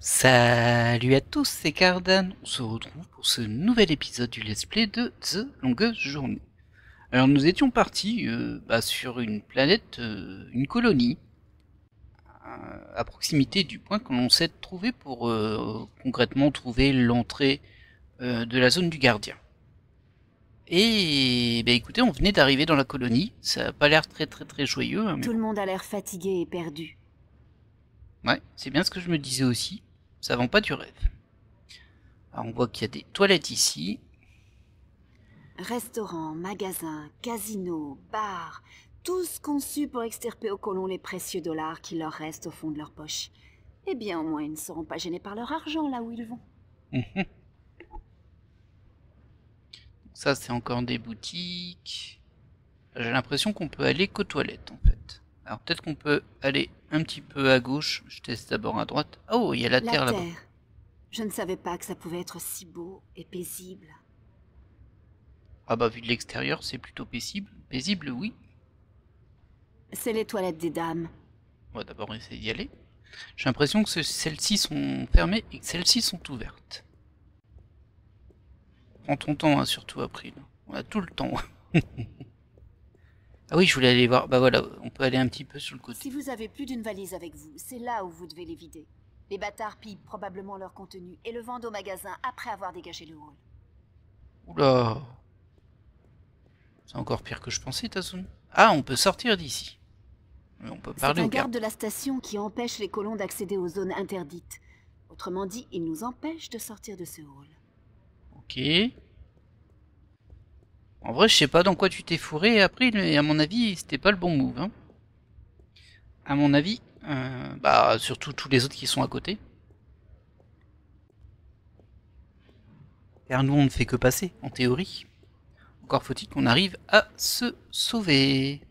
Salut à tous, c'est Cardan, on se retrouve pour ce nouvel épisode du let's play de The Longest Journey. Alors nous étions partis sur une planète, une colonie, à proximité du point que l'on s'est trouvé pour concrètement trouver l'entrée de la zone du gardien. Et écoutez, on venait d'arriver dans la colonie, ça n'a pas l'air très joyeux. Hein, mais... Tout le monde a l'air fatigué et perdu. Ouais, c'est bien ce que je me disais aussi, ça vend pas du rêve. Alors on voit qu'il y a des toilettes ici. Restaurants, magasins, casinos, bars, tous conçus pour extirper aux colons les précieux dollars qui leur restent au fond de leur poche. Eh bien, au moins, ils ne seront pas gênés par leur argent là où ils vont. Ça, c'est encore des boutiques. J'ai l'impression qu'on peut aller qu'aux toilettes, en fait. Alors, peut-être qu'on peut aller un petit peu à gauche. Je teste d'abord à droite. Oh, il y a la terre là-bas. Je ne savais pas que ça pouvait être si beau et paisible. Ah bah, vu de l'extérieur, c'est plutôt paisible. Paisible, oui. C'est les toilettes des dames. On va d'abord essayer d'y aller. J'ai l'impression que celles-ci sont fermées et que celles-ci sont ouvertes. Prends ton temps, hein, surtout après. Là. On a tout le temps. Ah oui, je voulais aller voir. Bah voilà, on peut aller un petit peu sur le côté. Si vous avez plus d'une valise avec vous, c'est là où vous devez les vider. Les bâtards pillent probablement leur contenu et le vendent au magasin après avoir dégagé le hall. Oula. C'est encore pire que je pensais, Tazun. Ah, on peut sortir d'ici. On peut parler C'est un au garde de la station qui empêche les colons d'accéder aux zones interdites. Autrement dit, il nous empêche de sortir de ce hall. Ok. En vrai, je sais pas dans quoi tu t'es fourré et après, à mon avis, c'était pas le bon move. Hein. À mon avis, surtout tous les autres qui sont à côté. Car nous, on ne fait que passer, en théorie. Encore faut-il qu'on arrive à se sauver.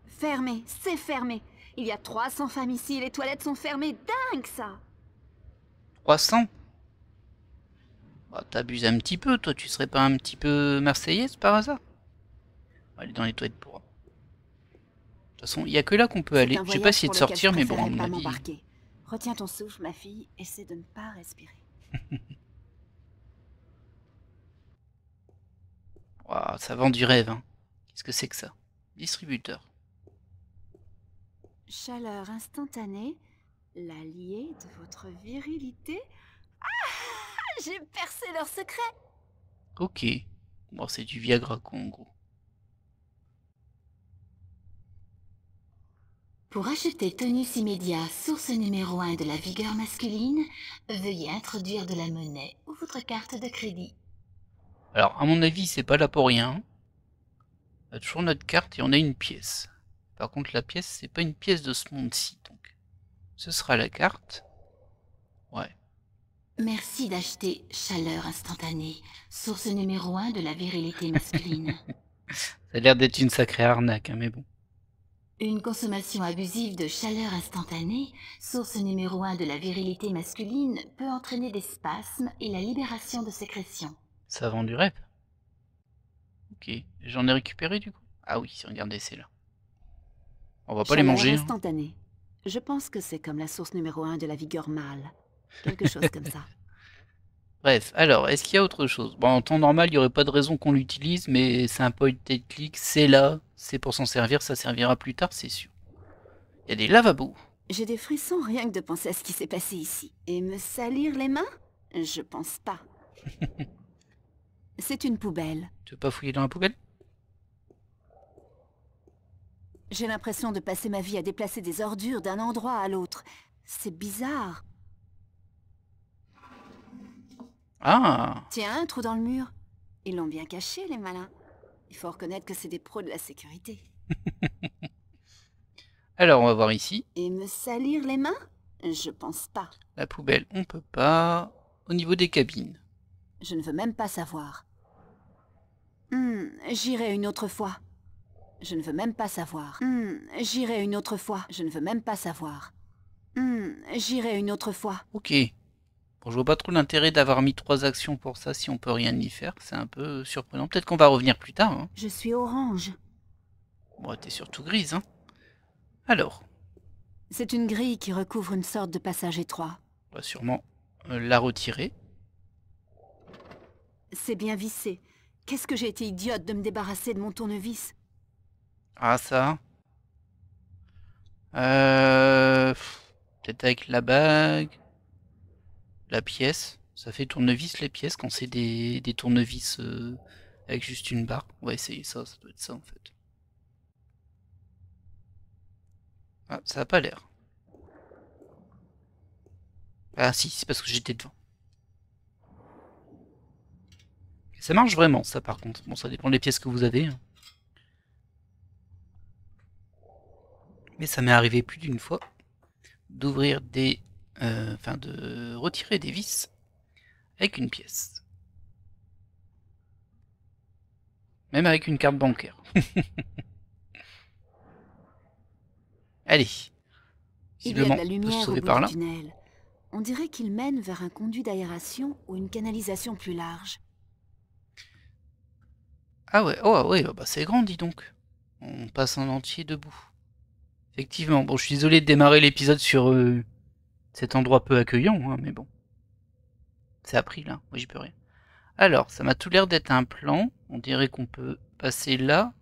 Fermé, c'est fermé. Il y a 300 femmes ici et les toilettes sont fermées. Dingue, ça! 300 ? Bah, t'abuses un petit peu, toi, tu serais pas un petit peu marseillaise par hasard ? On va aller dans les toilettes pour... De toute façon, il y a que là qu'on peut aller. J'ai pas essayé de sortir, mais bon, à mon avis... Retiens ton souffle, ma fille, essaie de ne pas respirer. Wow, ça vend du rêve, hein. Qu'est-ce que c'est que ça? Distributeur. Chaleur instantanée, l'allié de votre virilité. Ah! J'ai percé leur secret! Ok. Bon, c'est du Viagra, quoi, en gros. Pour acheter tonus immédiat, source numéro 1 de la vigueur masculine, veuillez introduire de la monnaie ou votre carte de crédit. Alors, à mon avis, c'est pas là pour rien. On a toujours notre carte et on a une pièce. Par contre, la pièce, c'est pas une pièce de ce monde-ci, donc. Ce sera la carte. Ouais. Merci d'acheter chaleur instantanée, source numéro 1 de la virilité masculine. Ça a l'air d'être une sacrée arnaque, hein, mais bon. Une consommation abusive de chaleur instantanée, source numéro 1 de la virilité masculine, peut entraîner des spasmes et la libération de sécrétions. Ça vend du rêve. Ok. J'en ai récupéré, du coup. Ah oui, regardez, c'est là. On va pas les manger. Instantanée. Je pense que c'est comme la source numéro 1 de la vigueur mâle. Quelque chose comme ça. Bref, alors, est-ce qu'il y a autre chose? Bon, en temps normal, il n'y aurait pas de raison qu'on l'utilise, mais c'est un point and click, c'est là, c'est pour s'en servir, ça servira plus tard, c'est sûr. Il y a des lavabos. J'ai des frissons rien que de penser à ce qui s'est passé ici. Et me salir les mains? Je pense pas. C'est une poubelle. Tu veux pas fouiller dans la poubelle? J'ai l'impression de passer ma vie à déplacer des ordures d'un endroit à l'autre. C'est bizarre. Ah! Tiens, un trou dans le mur. Ils l'ont bien caché, les malins. Il faut reconnaître que c'est des pros de la sécurité. Alors, on va voir ici. Et me salir les mains? Je pense pas. La poubelle, on peut pas. Au niveau des cabines. Je ne veux même pas savoir. J'irai une autre fois. Je ne veux même pas savoir. J'irai une autre fois. Je ne veux même pas savoir. J'irai une autre fois. Ok. Bon, je vois pas trop l'intérêt d'avoir mis 3 actions pour ça si on peut rien y faire. C'est un peu surprenant. Peut-être qu'on va revenir plus tard. Hein. Je suis orange. Bon, t'es surtout grise, hein. Alors, C'est une grille qui recouvre une sorte de passage étroit. on va sûrement la retirer. C'est bien vissé. Qu'est-ce que j'ai été idiote de me débarrasser de mon tournevis. Ah, ça. Peut-être avec la bague. La pièce. Ça fait tournevis les pièces quand c'est des tournevis avec juste une barre. On va essayer ça, ça doit être ça en fait. Ah, ça a pas l'air. Ah si, c'est parce que j'étais devant. Ça marche vraiment ça par contre. Bon, ça dépend des pièces que vous avez. Hein. Mais ça m'est arrivé plus d'une fois d'ouvrir des... Enfin de retirer des vis avec une pièce. Même avec une carte bancaire. Allez. Il y a de la on peut se lumière au sauver bout par du là. tunnel. On dirait qu'il mène vers un conduit d'aération ou une canalisation plus large. Ah ouais, oh ouais, bah c'est grand, dis donc. On passe en entier debout. Effectivement, bon, je suis désolé de démarrer l'épisode sur cet endroit peu accueillant, hein, mais bon. C'est appris là, moi j'y peux rien. Alors, ça m'a tout l'air d'être un plan. On dirait qu'on peut passer là.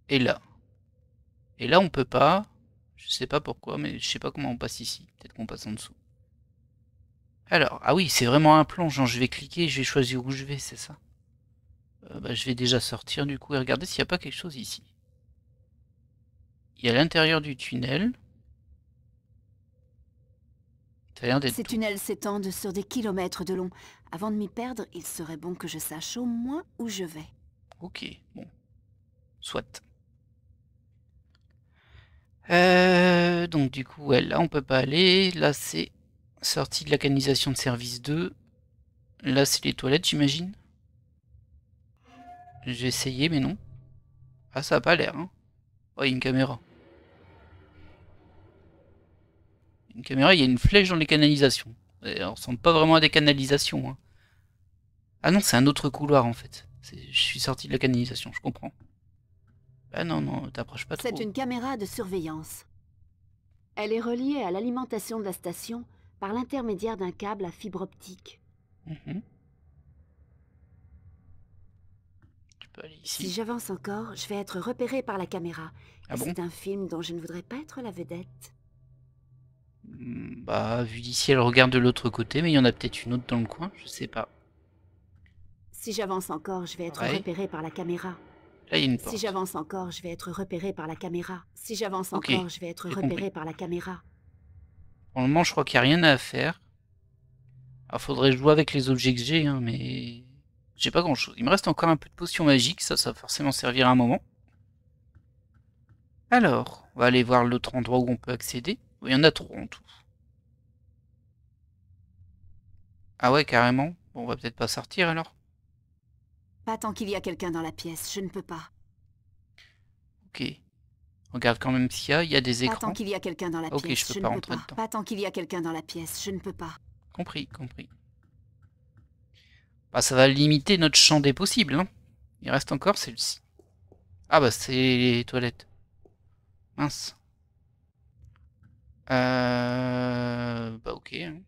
Et là. Et là, on peut pas. Je sais pas pourquoi, mais je sais pas comment on passe ici. Peut-être qu'on passe en dessous. Alors, ah oui, c'est vraiment un plan. Genre, je vais cliquer et je vais choisir où je vais, c'est ça. Bah, je vais déjà sortir du coup et regarder s'il n'y a pas quelque chose ici. Il y a l'intérieur du tunnel. Ça a l'air d'être Ces tout. tunnels s'étendent sur des kilomètres de long. Avant de m'y perdre, il serait bon que je sache au moins où je vais. Ok, bon. Soit. Donc du coup, ouais, là on peut pas aller. Là c'est sortie de la canalisation de service 2. Là c'est les toilettes, j'imagine. J'ai essayé, mais non. Ah, ça a pas l'air, hein. Oh, il y a une caméra. Une caméra, il y a une flèche dans les canalisations. Et on ressemble pas vraiment à des canalisations. Hein. Ah non, c'est un autre couloir en fait. Je suis sorti de la canalisation, je comprends. Ah non, non, t'approches pas trop. C'est une caméra de surveillance. Elle est reliée à l'alimentation de la station par l'intermédiaire d'un câble à fibre optique. Mhm. Tu peux aller ici. Si j'avance encore, je vais être repéré par la caméra. Ah bon? C'est un film dont je ne voudrais pas être la vedette. Bah, vu d'ici, elle regarde de l'autre côté, mais il y en a peut-être une autre dans le coin, je sais pas. Si j'avance encore, je vais être Ouais. repéré par la caméra. Là, il y a une Si porte. j'avance encore, je vais être repéré par la caméra. Si j'avance Ok, encore, je vais être j'ai repéré compris. par la caméra. Pour le moment, je crois qu'il n'y a rien à faire. Alors, faudrait jouer avec les objets que j'ai, hein, mais... J'ai pas grand-chose. Il me reste encore un peu de potions magiques, ça va forcément servir à un moment. Alors, on va aller voir l'autre endroit où on peut accéder. Il y en a 3 en tout. Ah ouais, carrément. Bon, on va peut-être pas sortir alors. Pas tant qu'il y a quelqu'un dans la pièce, je ne peux pas. Ok. Regarde quand même s'il y a des Pas tant écrans. qu'il y a quelqu'un dans la Ok, pièce, je peux je pas ne peux rentrer pas. dedans. Pas tant qu'il y a quelqu'un dans la pièce, je ne peux pas. Compris, compris. Bah, ça va limiter notre champ des possibles, hein. Il reste encore celle-ci. Ah bah, c'est les toilettes. Mince. Bah ok. Hein.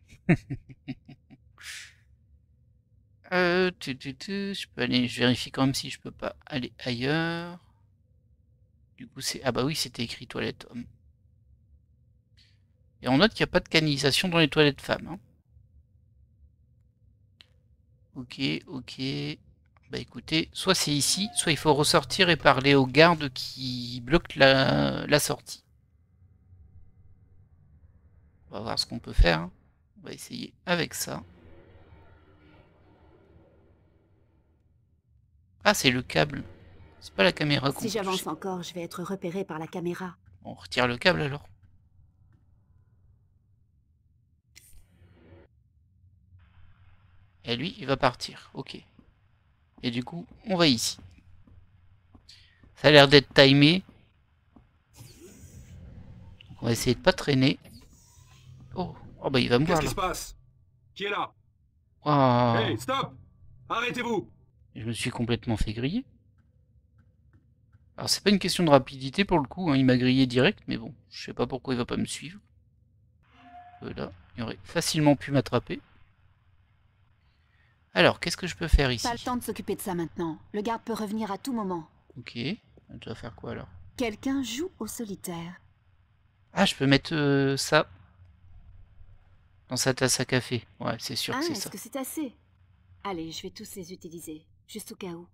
Je peux aller, je vérifie quand même si je peux pas aller ailleurs. Du coup, c'est... Ah bah oui, c'était écrit toilette homme. Et on note qu'il n'y a pas de canalisation dans les toilettes femmes. Hein. Ok, ok. Bah écoutez, soit c'est ici, soit il faut ressortir et parler aux gardes qui bloquent la sortie. On va voir ce qu'on peut faire. Hein. On va essayer avec ça. Ah, c'est le câble. C'est pas la caméra qu'on Si peut j'avance toucher. encore, je vais être repéré par la caméra. On retire le câble alors. Et lui, il va partir. Ok. Et du coup, on va ici. Ça a l'air d'être timé. Donc on va essayer de pas traîner. Oh, oh bah il va me Qu'est-ce voir qui là. se passe? Qui est là? Oh, Hey, stop! Arrêtez-vous! je me suis complètement fait griller. Alors c'est pas une question de rapidité pour le coup, hein, il m'a grillé direct, mais bon, je sais pas pourquoi il va pas me suivre. Là, il aurait facilement pu m'attraper. Alors, qu'est-ce que je peux faire ici? Pas le temps de s'occuper de ça maintenant. Le garde peut revenir à tout moment. Ok, je dois faire quoi alors? Quelqu'un joue au solitaire. Ah, je peux mettre ça dans sa tasse à café. Ouais, c'est sûr que c'est Est-ce ça. que c'est assez? Allez, je vais tous les utiliser, juste au cas où.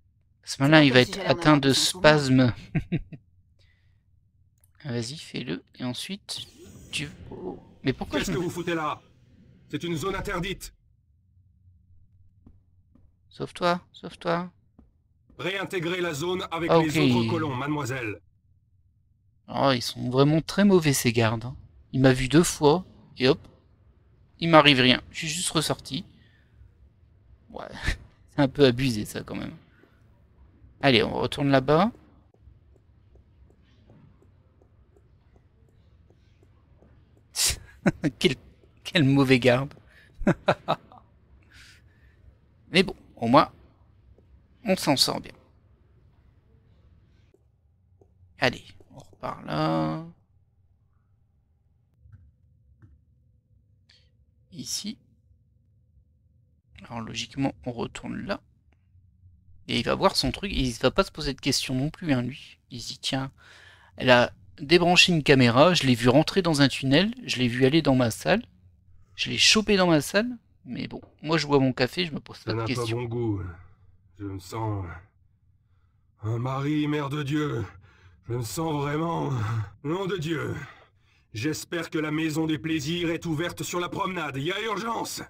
Ce malin, pas il comme va si être j'allais en atteint avoir de besoin pour moi. spasmes. Vas-y, fais-le. Et ensuite, tu... Oh. Mais pourquoi Qu'est-ce que vous foutez là? C'est une zone interdite. Sauve-toi, sauve-toi. Réintégrez la zone avec Ah, les ok. autres colons, mademoiselle. Oh, ils sont vraiment très mauvais ces gardes, hein. Il m'a vu 2 fois, et hop, il m'arrive rien. Je suis juste ressorti. Ouais, c'est un peu abusé ça quand même. Allez, on retourne là-bas. quel, quel mauvais garde. Mais bon, au moins, on s'en sort bien. Allez, on repart là. Ici. Alors logiquement, on retourne là. Et il va voir son truc, et il va pas se poser de questions non plus, hein, lui. Il se dit, tiens, elle a débranché une caméra, je l'ai vu rentrer dans un tunnel, je l'ai vu aller dans ma salle, je l'ai chopé dans ma salle, mais bon, moi je bois mon café, je me pose pas Ça de n'a pas questions. bon goût. Je me sens... Un mari, mère de Dieu. Je me sens vraiment... Nom de Dieu. J'espère que la maison des plaisirs est ouverte sur la promenade. Il y a urgence.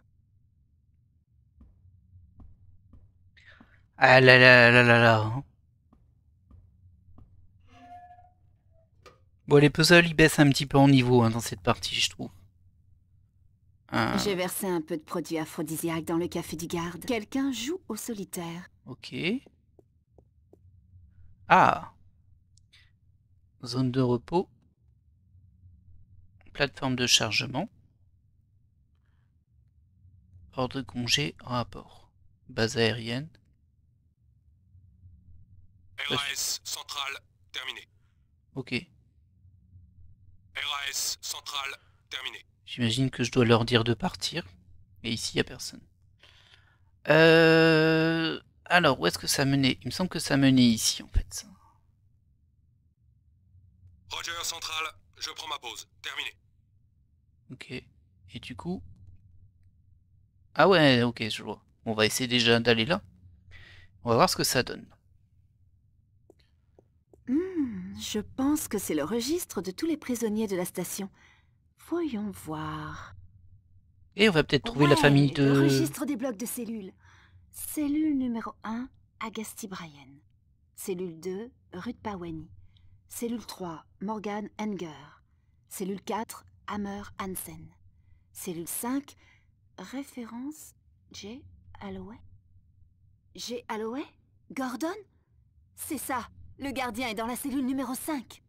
Ah là là là là là. Hein. Bon, les puzzles, ils baissent un petit peu en niveau hein, dans cette partie, je trouve. J'ai versé un peu de produit aphrodisiaque dans le café du garde. Quelqu'un joue au solitaire. Ok. Ah. Zone de repos. Plateforme de chargement. Ordre de congé, rapport. Base aérienne. RAS centrale terminé. Ok. RAS centrale terminé. J'imagine que je dois leur dire de partir. Et ici, il n'y a personne. Alors, où est-ce que ça menait? Il me semble que ça menait ici, en fait. Ça. Roger centrale, je prends ma pause. Terminé. Ok. Et du coup... Ah ouais, ok, je vois. On va essayer déjà d'aller là. On va voir ce que ça donne. Je pense que c'est le registre de tous les prisonniers de la station. Voyons voir. Et on va peut-être trouver la Ouais, famille le de... registre des blocs de cellules. Cellule numéro 1, Agasti Bryan. Cellule 2, Ruth Paweni. Cellule 3, Morgan Enger. Cellule 4, Hammer Hansen. Cellule 5, référence J. Holloway. J. Holloway? Gordon? C'est ça, le gardien est dans la cellule numéro 5.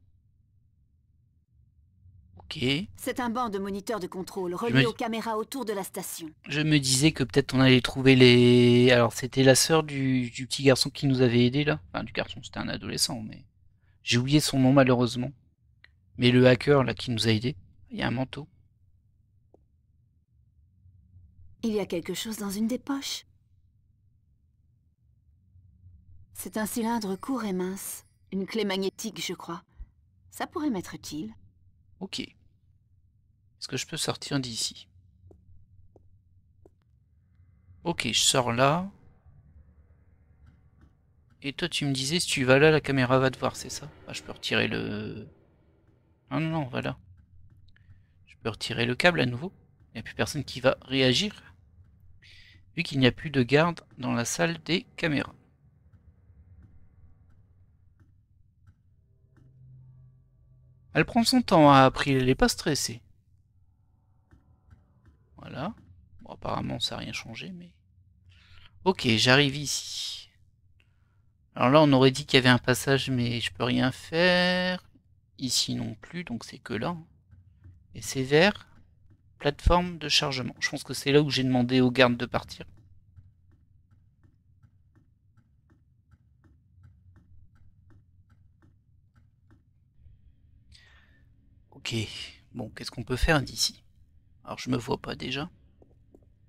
Ok. C'est un banc de moniteurs de contrôle relié aux caméras autour de la station. Je me disais que peut-être on allait trouver les... Alors c'était la sœur du petit garçon qui nous avait aidé là. Enfin du garçon, c'était un adolescent, mais... J'ai oublié son nom malheureusement. Mais le hacker là qui nous a aidé, il y a un manteau. Il y a quelque chose dans une des poches. C'est un cylindre court et mince. Une clé magnétique, je crois. Ça pourrait m'être utile. Ok. Est-ce que je peux sortir d'ici? Ok, je sors là. Et toi, tu me disais, si tu vas là, la caméra va te voir, c'est ça? Ah, je peux retirer le... Non, non, non, voilà. Je peux retirer le câble à nouveau. Il n'y a plus personne qui va réagir. Vu qu'il n'y a plus de garde dans la salle des caméras. Elle prend son temps à April, elle n'est pas stressée. Voilà. Bon, apparemment, ça n'a rien changé, mais... Ok, j'arrive ici. Alors là, on aurait dit qu'il y avait un passage, mais je peux rien faire. Ici non plus, donc c'est que là. Et c'est vers plateforme de chargement. Je pense que c'est là où j'ai demandé aux gardes de partir. Ok. Bon, qu'est-ce qu'on peut faire d'ici? Alors, je me vois pas déjà.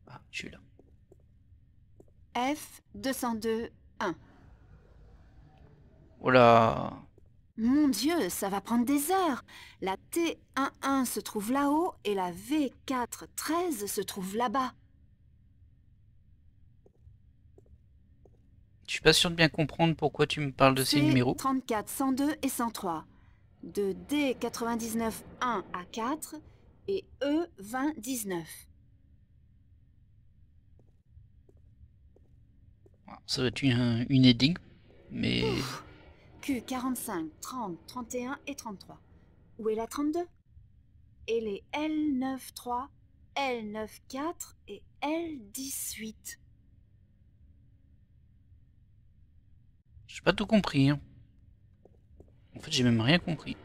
Ah, je suis là. F 202 1. Oh là. Mon Dieu, ça va prendre des heures. La T11 se trouve là-haut et la V413 se trouve là-bas. Je suis pas sûr de bien comprendre pourquoi tu me parles de ces numéros. C34, 102 et 103. De D99 1 à 4 et E20 19. Ça va être une énigme, mais... Ouf. Q45, 30, 31 et 33. Où est la 32? Et les L93, L94 et L18. J'ai pas tout compris. Hein. En fait, j'ai même rien compris.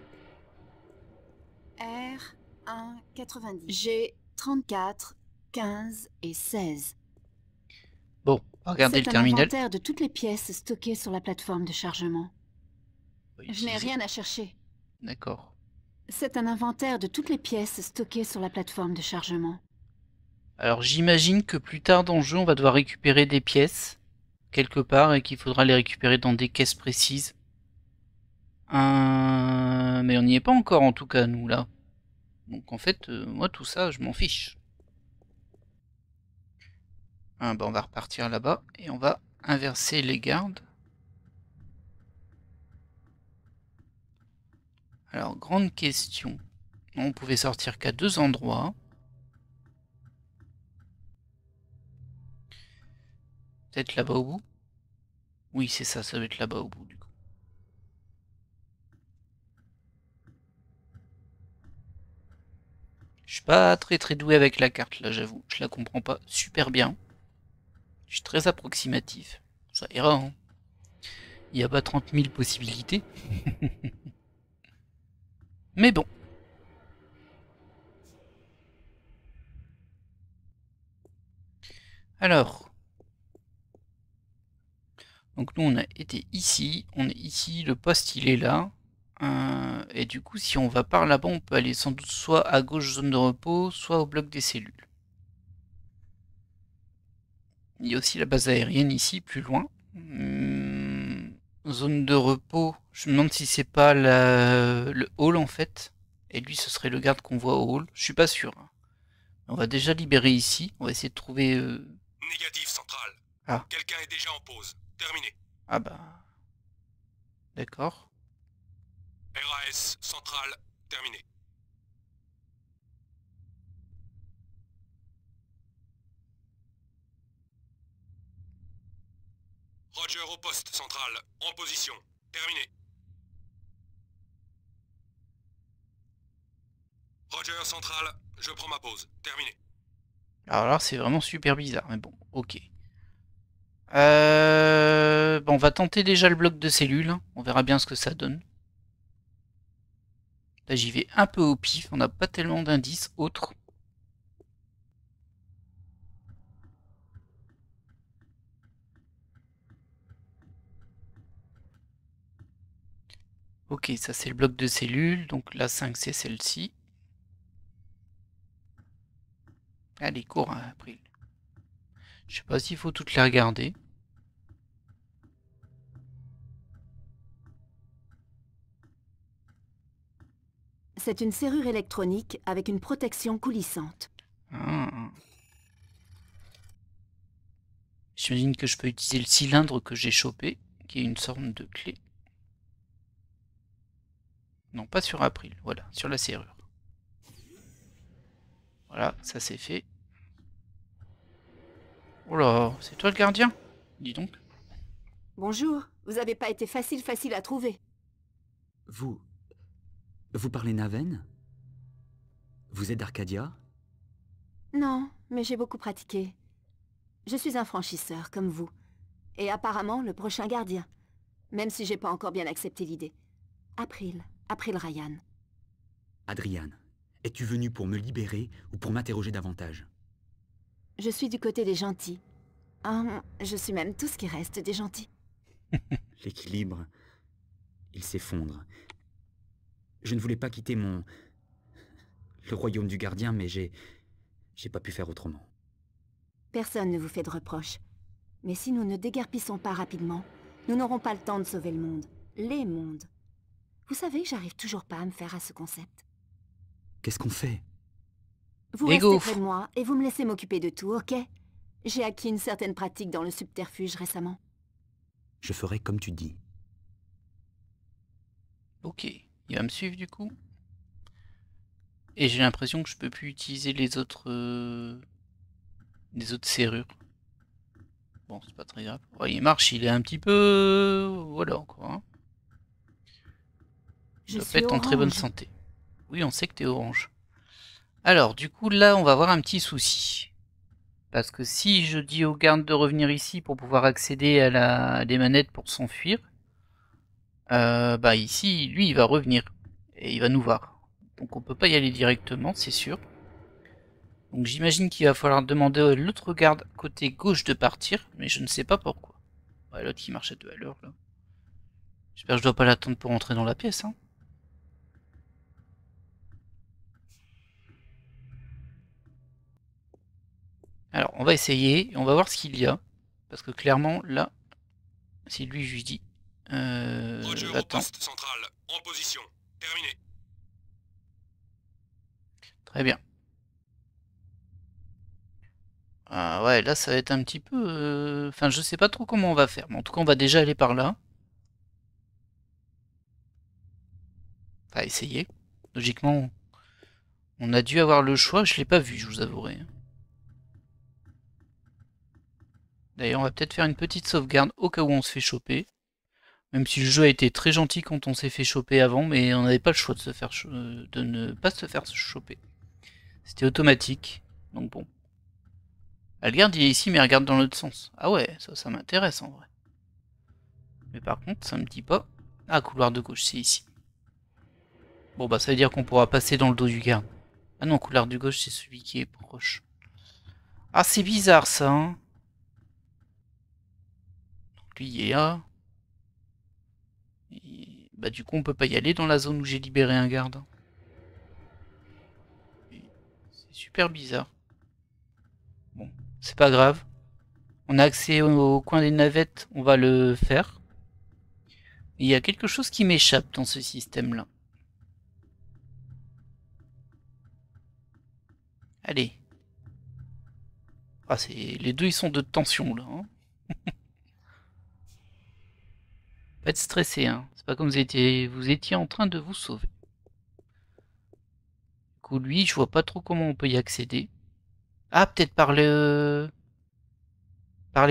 R1 90. G 34, 15 et 16. Bon, on va regarder le C'est un terminal. inventaire de toutes les pièces stockées sur la plateforme de chargement. Oui, Je n'ai rien à chercher. D'accord. C'est un inventaire de toutes les pièces stockées sur la plateforme de chargement. Alors j'imagine que plus tard dans le jeu, on va devoir récupérer des pièces quelque part et qu'il faudra les récupérer dans des caisses précises. Mais on n'y est pas encore en tout cas, nous, là. Donc en fait, moi tout ça, je m'en fiche. Bah, on va repartir là-bas et on va inverser les gardes. Alors, grande question. On pouvait sortir qu'à 2 endroits. Peut-être là-bas au bout? Oui, c'est ça, ça doit être là-bas au bout du coup. Je suis pas très doué avec la carte là, j'avoue. Je la comprends pas super bien. Je suis très approximatif. Ça ira, hein. Il n'y a pas 30 000 possibilités. Mais bon. Alors. Donc nous on a été ici, on est ici, le poste il est là. Et du coup si on va par là-bas on peut aller sans doute soit à gauche zone de repos, soit au bloc des cellules. Il y a aussi la base aérienne ici, plus loin. Zone de repos, je me demande si c'est pas le hall en fait. Et lui ce serait le garde qu'on voit au hall, je suis pas sûr. On va déjà libérer ici, on va essayer de trouver... Négatif central. Ah. Quelqu'un est déjà en pause. Terminé. Ah bah... D'accord. RAS central. Terminé. Roger au poste central. En position. Terminé. Roger central. Je prends ma pause. Terminé. Alors là c'est vraiment super bizarre, mais bon, ok. Bon, on va tenter déjà le bloc de cellules. On verra bien ce que ça donne. Là, j'y vais un peu au pif. On n'a pas tellement d'indices autres. Ok, ça c'est le bloc de cellules. Donc la 5 c'est celle-ci. Allez, cours, hein, April. Je sais pas s'il faut toutes les regarder. C'est une serrure électronique avec une protection coulissante. Ah. J'imagine que je peux utiliser le cylindre que j'ai chopé, qui est une sorte de clé. Non, pas sur April, voilà, sur la serrure. Voilà, ça c'est fait. Oh là, c'est toi le gardien? Dis donc. Bonjour, vous avez pas été facile à trouver. Vous parlez Naven? Vous êtes d'Arcadia? Non, mais j'ai beaucoup pratiqué. Je suis un franchisseur, comme vous. Et apparemment, le prochain gardien. Même si j'ai pas encore bien accepté l'idée. April Ryan. Adrian, es-tu venu pour me libérer ou pour m'interroger davantage? Je suis du côté des gentils. Je suis même tout ce qui reste des gentils. L'équilibre, il s'effondre. Je ne voulais pas quitter mon le royaume du gardien, mais j'ai pas pu faire autrement. Personne ne vous fait de reproches. Mais si nous ne déguerpissons pas rapidement, nous n'aurons pas le temps de sauver le monde. Les mondes. Vous savez que j'arrive toujours pas à me faire à ce concept. Qu'est-ce qu'on fait? Vous Les restez gaufres. près de moi et vous me laissez m'occuper de tout, ok? J'ai acquis une certaine pratique dans le subterfuge récemment. Je ferai comme tu dis. Ok, il va me suivre du coup. Et j'ai l'impression que je peux plus utiliser les autres serrures. Bon, c'est pas très grave. Ouais, il marche, il est un petit peu... Voilà encore. Hein. Il Je doit pas suis être en très bonne orange. santé. Oui, on sait que t'es orange. Alors, du coup, là, on va avoir un petit souci. Parce que si je dis au garde de revenir ici pour pouvoir accéder à des manettes pour s'enfuir, bah ici, lui, il va revenir. Et il va nous voir. Donc on peut pas y aller directement, c'est sûr. Donc j'imagine qu'il va falloir demander à l'autre garde côté gauche de partir, mais je ne sais pas pourquoi. Ouais, l'autre qui marche à 2 à l'heure, là. J'espère que je dois pas l'attendre pour entrer dans la pièce, hein. Alors, on va essayer, et on va voir ce qu'il y a. Parce que clairement, là, si lui, je lui dis... Roger au attends. poste central, en position. Terminé. Très bien. Ah ouais, là, ça va être un petit peu... Enfin, je sais pas trop comment on va faire. Mais en tout cas, on va déjà aller par là. Enfin, essayer. Logiquement, on a dû avoir le choix. Je l'ai pas vu, je vous avouerai. D'ailleurs, on va peut-être faire une petite sauvegarde au cas où on se fait choper. Même si le jeu a été très gentil quand on s'est fait choper avant, mais on n'avait pas le choix de, de ne pas se faire choper. C'était automatique, donc bon. Ah, le garde il est ici, mais il regarde dans l'autre sens. Ah ouais, ça m'intéresse en vrai. Mais par contre, ça me dit pas... Ah, couloir de gauche, c'est ici. Bon bah ça veut dire qu'on pourra passer dans le dos du garde. Ah non, couloir de gauche, c'est celui qui est proche. Ah, c'est bizarre ça, hein. Lui, il est là. Et bah du coup, on peut pas y aller dans la zone où j'ai libéré un garde. C'est super bizarre. Bon, c'est pas grave. On a accès au coin des navettes, on va le faire. Et il y a quelque chose qui m'échappe dans ce système-là. Allez. Ah, les deux, ils sont de tension, là. Hein. Pas être stressé, hein. C'est pas comme vous étiez en train de vous sauver. Du coup, lui, je vois pas trop comment on peut y accéder. Ah, peut-être par les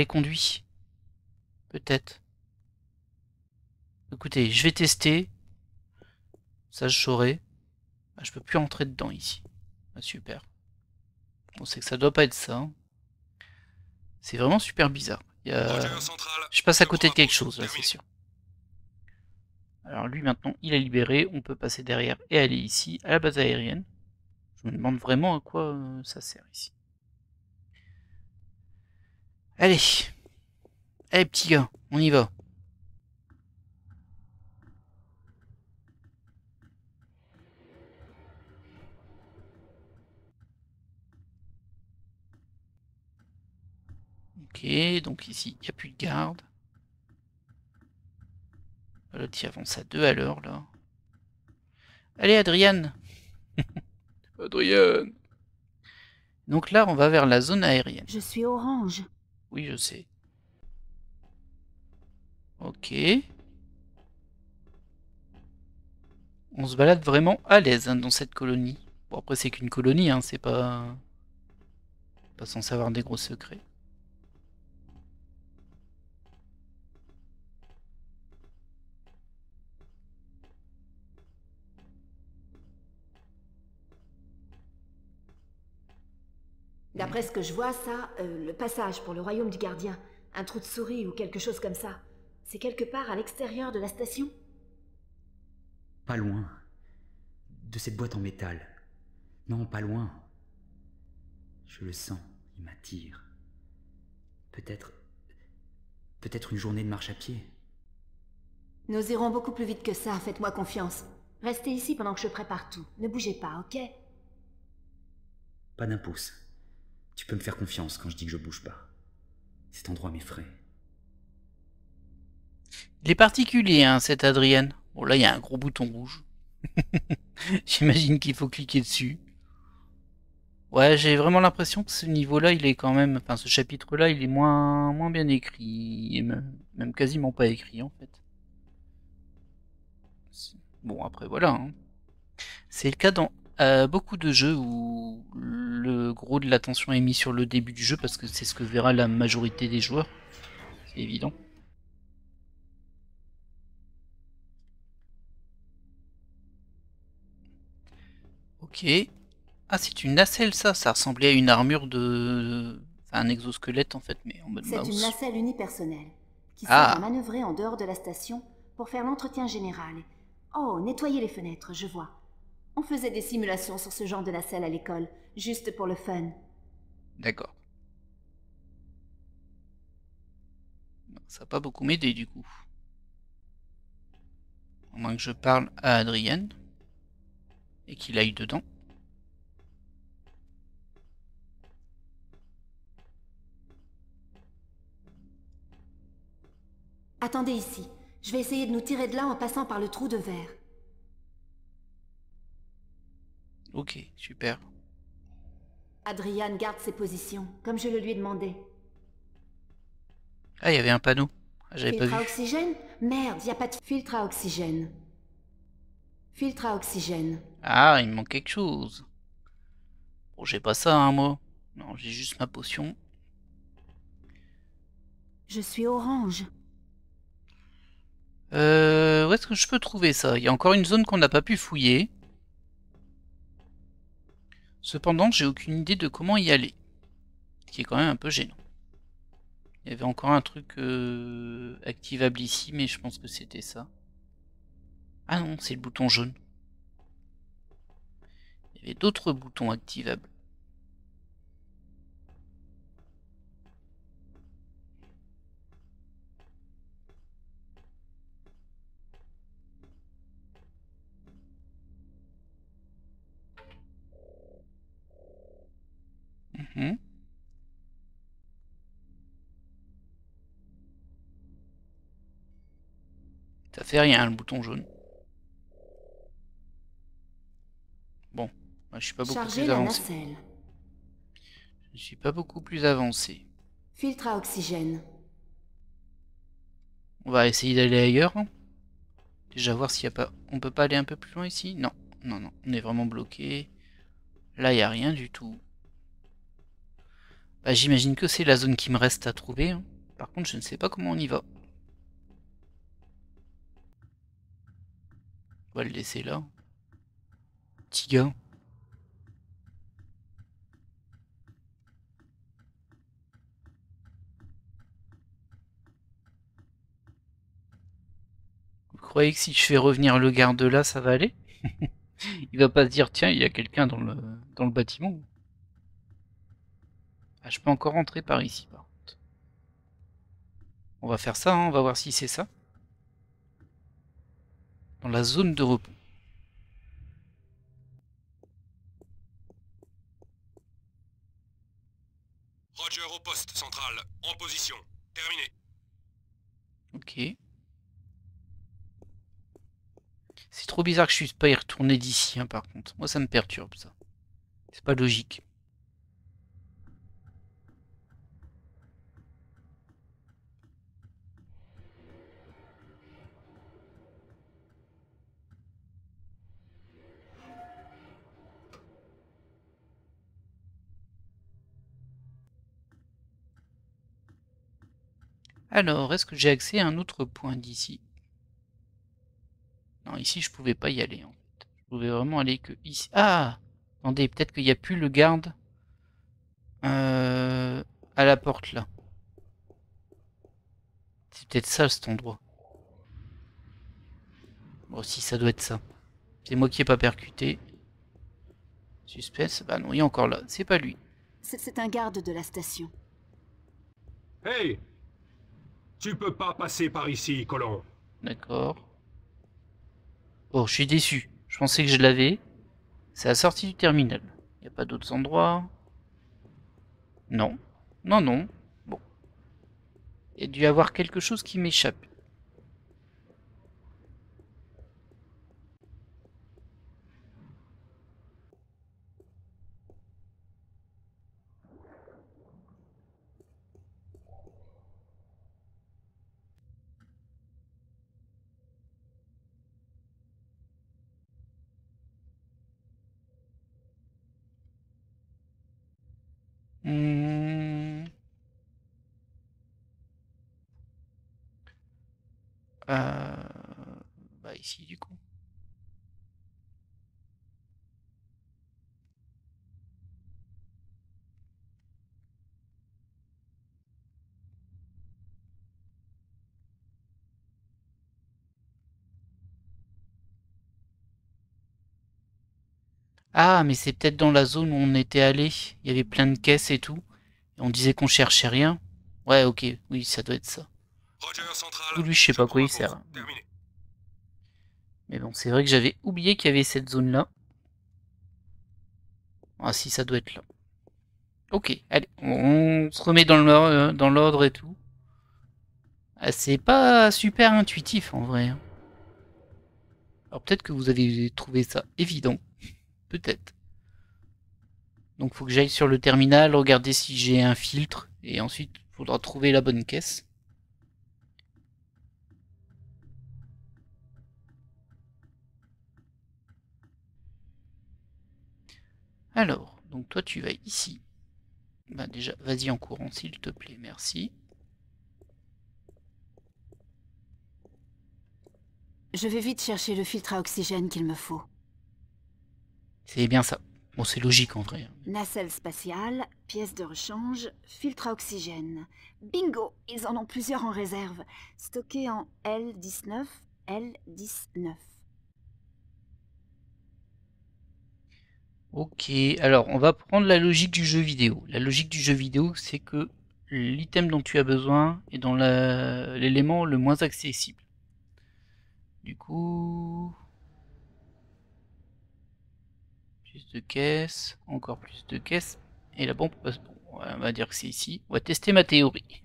conduits. Peut-être. Écoutez, je vais tester. Ça, je saurai. Ah, je peux plus entrer dedans, ici. Ah, super. On sait que ça doit pas être ça. Hein. C'est vraiment super bizarre. Je passe à côté de quelque chose, là, c'est sûr. Alors lui, maintenant, il est libéré. On peut passer derrière et aller ici, à la base aérienne. Je me demande vraiment à quoi ça sert ici. Allez. Allez, petit gars, on y va. Ok, donc ici, il n'y a plus de garde. L'autre, il avance à 2 à l'heure, là. Allez, Adriane. Adriane. Donc là, on va vers la zone aérienne. Je suis orange. Oui, je sais. Ok. On se balade vraiment à l'aise hein, dans cette colonie. Bon, après, c'est qu'une colonie, hein, c'est pas censé avoir des gros secrets. D'après ce que je vois, ça, le passage pour le royaume du gardien, un trou de souris ou quelque chose comme ça, c'est quelque part à l'extérieur de la station? Pas loin. De cette boîte en métal. Non, pas loin. Je le sens, il m'attire. Peut-être une journée de marche à pied. Nous irons beaucoup plus vite que ça, faites-moi confiance. Restez ici pendant que je prépare tout. Ne bougez pas, ok? Pas d'un pouce. Tu peux me faire confiance quand je dis que je bouge pas. Cet endroit m'effraie. Il est particulier, hein, cet Adrien. Bon, là, il y a un gros bouton rouge. J'imagine qu'il faut cliquer dessus. Ouais, j'ai vraiment l'impression que ce niveau-là, il est quand même... Enfin, ce chapitre-là, il est moins bien écrit. Et même quasiment pas écrit, en fait. Bon, après, voilà. Hein. C'est le cas dans beaucoup de jeux où le gros de l'attention est mis sur le début du jeu, parce que c'est ce que verra la majorité des joueurs. C'est évident. Ok. Ah, c'est une nacelle, ça. Ça ressemblait à une armure de... Enfin, un exosquelette, en fait, mais en mode C'est une mouse. nacelle unipersonnelle qui sert Ah. à manœuvrer en dehors de la station pour faire l'entretien général. Oh, nettoyer les fenêtres, je vois. On faisait des simulations sur ce genre de nacelle à l'école, juste pour le fun. D'accord. Ça va pas beaucoup m'aider, du coup. À moins que je parle à Adrien. Et qu'il aille dedans. Attendez ici. Je vais essayer de nous tirer de là en passant par le trou de verre. Ok, super. Adrian garde ses positions, comme je le lui ai demandé. Ah, il y avait un panneau. Ah, j'avais pas Filtre à vu. oxygène? Merde, y a pas de filtre à oxygène. Filtre à oxygène. Ah, il me manque quelque chose. Bon, j'ai pas ça, hein, moi. Non, j'ai juste ma potion. Je suis orange. Où est-ce que je peux trouver ça? Il y a encore une zone qu'on n'a pas pu fouiller. Cependant, j'ai aucune idée de comment y aller. Ce qui est quand même un peu gênant. Il y avait encore un truc activable ici, mais je pense que c'était ça. Ah non, c'est le bouton jaune. Il y avait d'autres boutons activables. Mhm. Ça fait rien, le bouton jaune. Bon, moi, je suis pas beaucoup Charger plus la avancé. nacelle. Je suis pas beaucoup plus avancé. Filtre à oxygène. On va essayer d'aller ailleurs. Hein. Déjà voir s'il y a pas... On peut pas aller un peu plus loin ici? Non, non, non. On est vraiment bloqué. Là, il n'y a rien du tout. Bah, j'imagine que c'est la zone qui me reste à trouver. Hein. Par contre, je ne sais pas comment on y va. On va le laisser là. Petit gars. Vous croyez que si je fais revenir le garde là, ça va aller? Il va pas se dire, tiens, il y a quelqu'un dans le bâtiment. Ah, je peux encore rentrer par ici, par contre. On va faire ça, hein, on va voir si c'est ça. Dans la zone de repos. Roger au poste central, en position. Terminé. Ok. C'est trop bizarre que je puisse pas y retourner d'ici, hein, par contre. Moi, ça me perturbe, ça. C'est pas logique. Alors, est-ce que j'ai accès à un autre point d'ici? Non, ici, je pouvais pas y aller, en fait. Je pouvais vraiment aller que ici. Ah! Attendez, peut-être qu'il n'y a plus le garde à la porte, là. C'est peut-être ça, cet endroit. Bon, si, ça doit être ça. C'est moi qui ai pas percuté. Suspense. Bah non, il est encore là. C'est pas lui. C'est un garde de la station. Hey! Tu peux pas passer par ici, colon. D'accord. Oh, je suis déçu. Je pensais que je l'avais. C'est la sortie du terminal. Y a pas d'autres endroits? Non. Non, non. Bon. Il y a dû y avoir quelque chose qui m'échappe. Hmm. Bah ici du coup. Ah, mais c'est peut-être dans la zone où on était allé. Il y avait plein de caisses et tout. Et on disait qu'on cherchait rien. Ouais, ok, oui, ça doit être ça. Roger central, Tout lui, je sais pas prends quoi ma il sert. pause. Terminé. Mais bon, c'est vrai que j'avais oublié qu'il y avait cette zone-là. Ah si, ça doit être là. Ok, allez, on se remet dans l'ordre et tout. Ah, c'est pas super intuitif en vrai. Alors peut-être que vous avez trouvé ça évident. Peut-être. Donc faut que j'aille sur le terminal, regarder si j'ai un filtre. Et ensuite, il faudra trouver la bonne caisse. Alors, donc toi tu vas ici. Bah déjà, vas-y en courant s'il te plaît, merci. Je vais vite chercher le filtre à oxygène qu'il me faut. C'est bien ça. Bon, c'est logique en vrai. Nacelle spatiale, pièce de rechange, filtre à oxygène. Bingo! Ils en ont plusieurs en réserve, stockés en L19, L19. Ok, alors on va prendre la logique du jeu vidéo. La logique du jeu vidéo, c'est que l'item dont tu as besoin est dans l'élément le moins accessible. Du coup... Plus de caisses, encore plus de caisses. Et la bombe, bon, on va dire que c'est ici. On va tester ma théorie.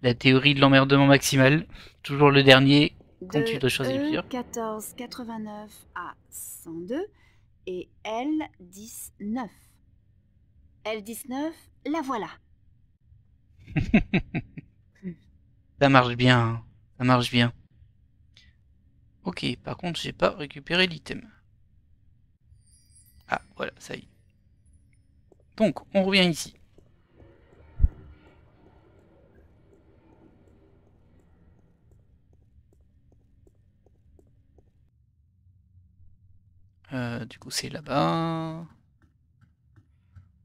La théorie de l'emmerdement maximal. Toujours le dernier, quand tu dois choisir plusieurs. E1489 à 102 et L19. L19, la voilà. Ça marche bien, hein. Ça marche bien. Ok, par contre, j'ai pas récupéré l'item. Ah, voilà, ça y est. Donc, on revient ici. Du coup, c'est là-bas.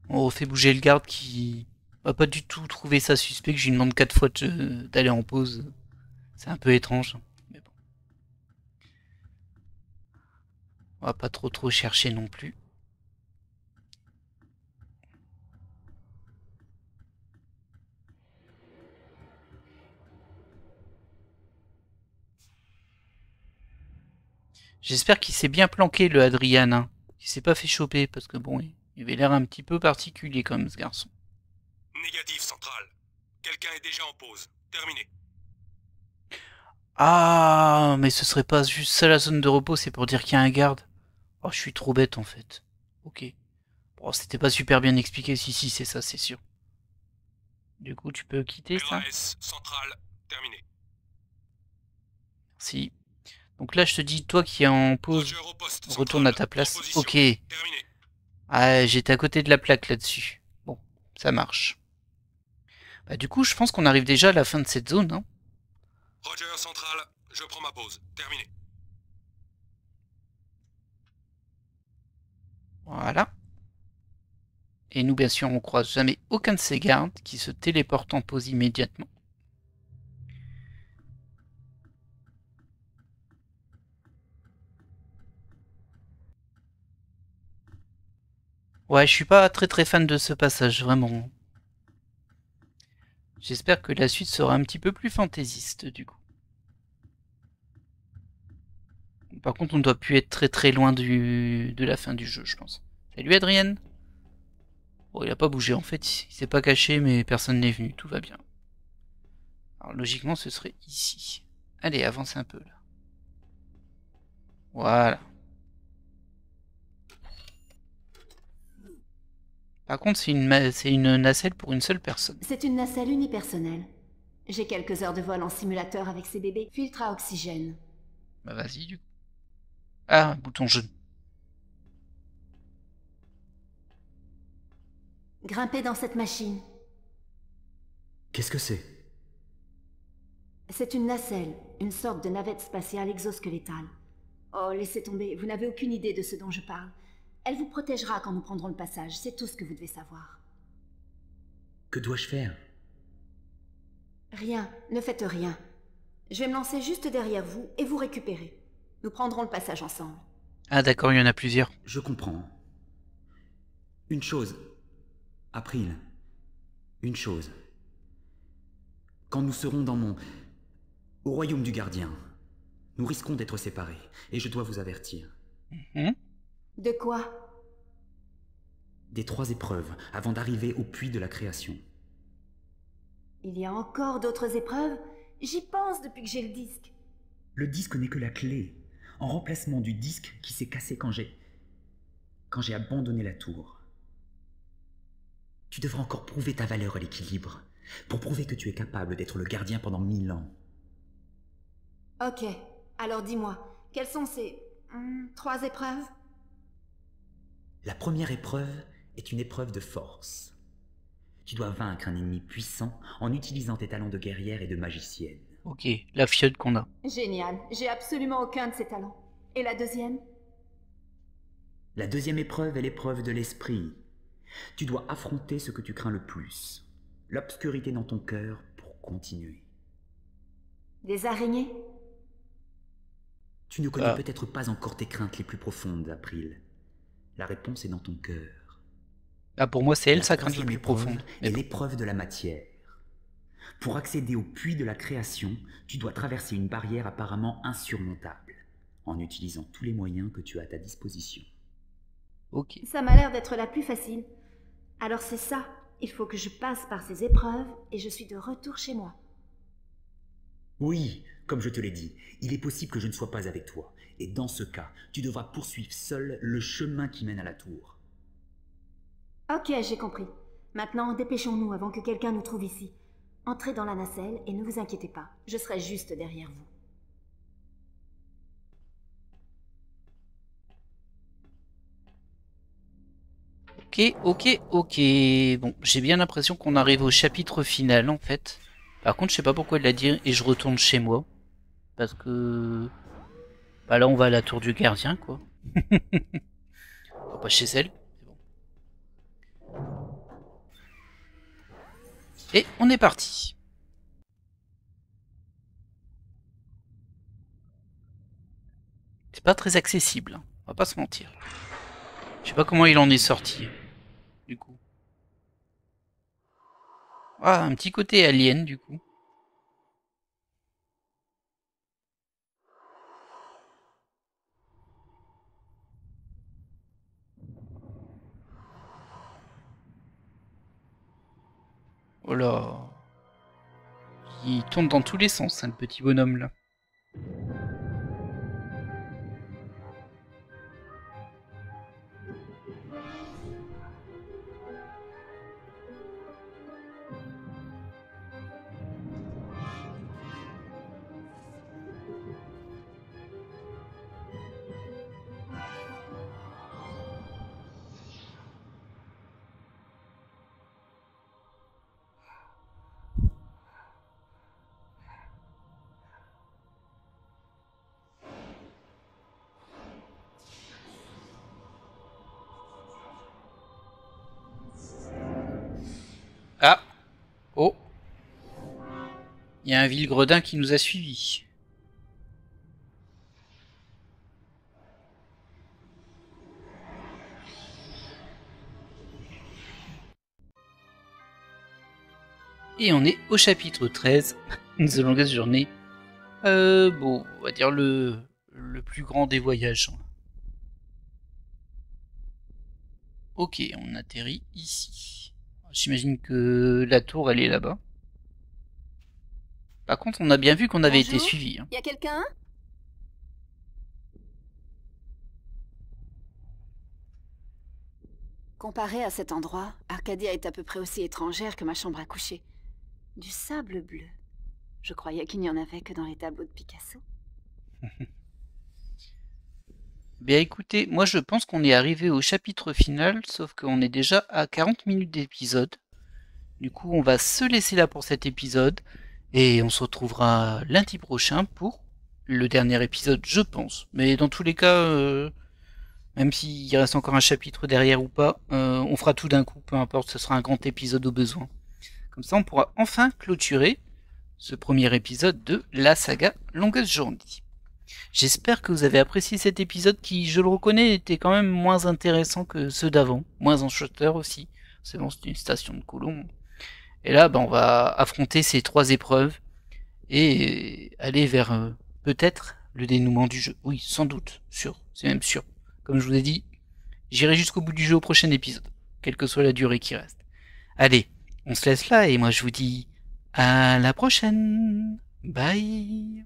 On refait bouger le garde qui va pas du tout trouver ça suspect que je lui demande 4 fois d'aller en pause. C'est un peu étrange. Mais bon. On va pas trop chercher non plus. J'espère qu'il s'est bien planqué le Adrian, hein. Qu'il s'est pas fait choper parce que bon, il avait l'air un petit peu particulier comme ce garçon. Négatif central. Quelqu'un est déjà en pause. Terminé. Ah, mais ce serait pas juste ça la zone de repos, c'est pour dire qu'il y a un garde. Oh, je suis trop bête en fait. Ok. Bon, c'était pas super bien expliqué, si, c'est ça, c'est sûr. Du coup, tu peux quitter ça? RAS central. Terminé. Si. Donc là, je te dis, toi qui es en pause, Roger au poste retourne à central. ta place. En position. Ok. Terminé. Ah, j'étais à côté de la plaque là-dessus. Bon, ça marche. Bah du coup, je pense qu'on arrive déjà à la fin de cette zone, hein. Roger central. Je prends ma pause. Terminé. Voilà. Et nous, bien sûr, on croise jamais aucun de ces gardes qui se téléportent en pause immédiatement. Ouais, je suis pas très fan de ce passage, vraiment. J'espère que la suite sera un petit peu plus fantaisiste, du coup. Par contre, on ne doit plus être très loin de la fin du jeu, je pense. Salut Adrienne. Bon, il a pas bougé en fait, il s'est pas caché, mais personne n'est venu, tout va bien. Alors logiquement, ce serait ici. Allez, avance un peu là. Voilà. Par contre, c'est une nacelle pour une seule personne. C'est une nacelle unipersonnelle. J'ai quelques heures de vol en simulateur avec ces bébés. Filtre à oxygène. Bah vas-y du coup. Ah, un bouton jaune. Grimpez dans cette machine. Qu'est-ce que c'est? C'est une nacelle, une sorte de navette spatiale exosquelétale. Oh, laissez tomber, vous n'avez aucune idée de ce dont je parle. Elle vous protégera quand nous prendrons le passage, c'est tout ce que vous devez savoir. Que dois-je faire? Rien, ne faites rien. Je vais me lancer juste derrière vous et vous récupérer. Nous prendrons le passage ensemble. Ah d'accord, il y en a plusieurs. Je comprends. Une chose. April. Une chose. Quand nous serons dans au royaume du gardien, nous risquons d'être séparés, et je dois vous avertir. De quoi? Des 3 épreuves avant d'arriver au puits de la création. Il y a encore d'autres épreuves? J'y pense depuis que j'ai le disque. Le disque n'est que la clé, en remplacement du disque qui s'est cassé quand j'ai abandonné la tour. Tu devras encore prouver ta valeur à l'équilibre, pour prouver que tu es capable d'être le gardien pendant 1000 ans. Ok, alors dis-moi, quelles sont ces 3 épreuves? La première épreuve est une épreuve de force. Tu dois vaincre un ennemi puissant en utilisant tes talents de guerrière et de magicienne. Ok, la fiotte qu'on a. Génial, j'ai absolument aucun de ces talents. Et la deuxième? La deuxième épreuve est l'épreuve de l'esprit. Tu dois affronter ce que tu crains le plus, l'obscurité dans ton cœur pour continuer. Des araignées? Tu ne connais peut-être pas encore tes craintes les plus profondes, April. La réponse est dans ton cœur. Ah, pour moi, c'est elle, sa crainte la troisième plus épreuve profonde. est l'épreuve de la matière. Pour accéder au puits de la création, tu dois traverser une barrière apparemment insurmontable, en utilisant tous les moyens que tu as à ta disposition. Ok. Ça m'a l'air d'être la plus facile. Alors c'est ça, il faut que je passe par ces épreuves et je suis de retour chez moi. Oui, comme je te l'ai dit, il est possible que je ne sois pas avec toi. Et dans ce cas, tu devras poursuivre seul le chemin qui mène à la tour. Ok, j'ai compris. Maintenant, dépêchons-nous avant que quelqu'un nous trouve ici. Entrez dans la nacelle et ne vous inquiétez pas, je serai juste derrière vous. Ok. Bon, j'ai bien l'impression qu'on arrive au chapitre final en fait. Par contre, je sais pas pourquoi il l'a dit et je retourne chez moi. Parce que... Bah là, on va à la tour du gardien, quoi. On va pas chez elle. C'est bon. Et on est parti. C'est pas très accessible, hein. On va pas se mentir. Je sais pas comment il en est sorti, du coup. Ah, un petit côté alien, du coup. Oh là. Il tourne dans tous les sens, hein, le petit bonhomme là. Ah. Oh. Il y a un Villegredin qui nous a suivis. Et on est au chapitre 13 de The Longest Journey. Bon, on va dire le plus grand des voyages. Ok, on atterrit ici. J'imagine que la tour, elle est là-bas. Par contre, on a bien vu qu'on avait été Bonjour. suivi. Y a quelqu'un? Comparé à cet endroit, Arcadia est à peu près aussi étrangère que ma chambre à coucher. Du sable bleu. Je croyais qu'il n'y en avait que dans les tableaux de Picasso. Bien écoutez, moi je pense qu'on est arrivé au chapitre final, sauf qu'on est déjà à 40 minutes d'épisode. Du coup, on va se laisser là pour cet épisode, et on se retrouvera lundi prochain pour le dernier épisode, je pense. Mais dans tous les cas, même s'il reste encore un chapitre derrière ou pas, on fera tout d'un coup, peu importe, ce sera un grand épisode au besoin. Comme ça, on pourra enfin clôturer ce premier épisode de la saga Longueuse Journée. J'espère que vous avez apprécié cet épisode qui, je le reconnais, était quand même moins intéressant que ceux d'avant, moins enchanteur aussi. C'est bon, c'est une station de colon. Et là, on va affronter ces 3 épreuves et aller vers peut-être le dénouement du jeu. Oui, sans doute, sûr, c'est même sûr. Comme je vous ai dit, j'irai jusqu'au bout du jeu au prochain épisode, quelle que soit la durée qui reste. Allez, on se laisse là et moi je vous dis à la prochaine. Bye.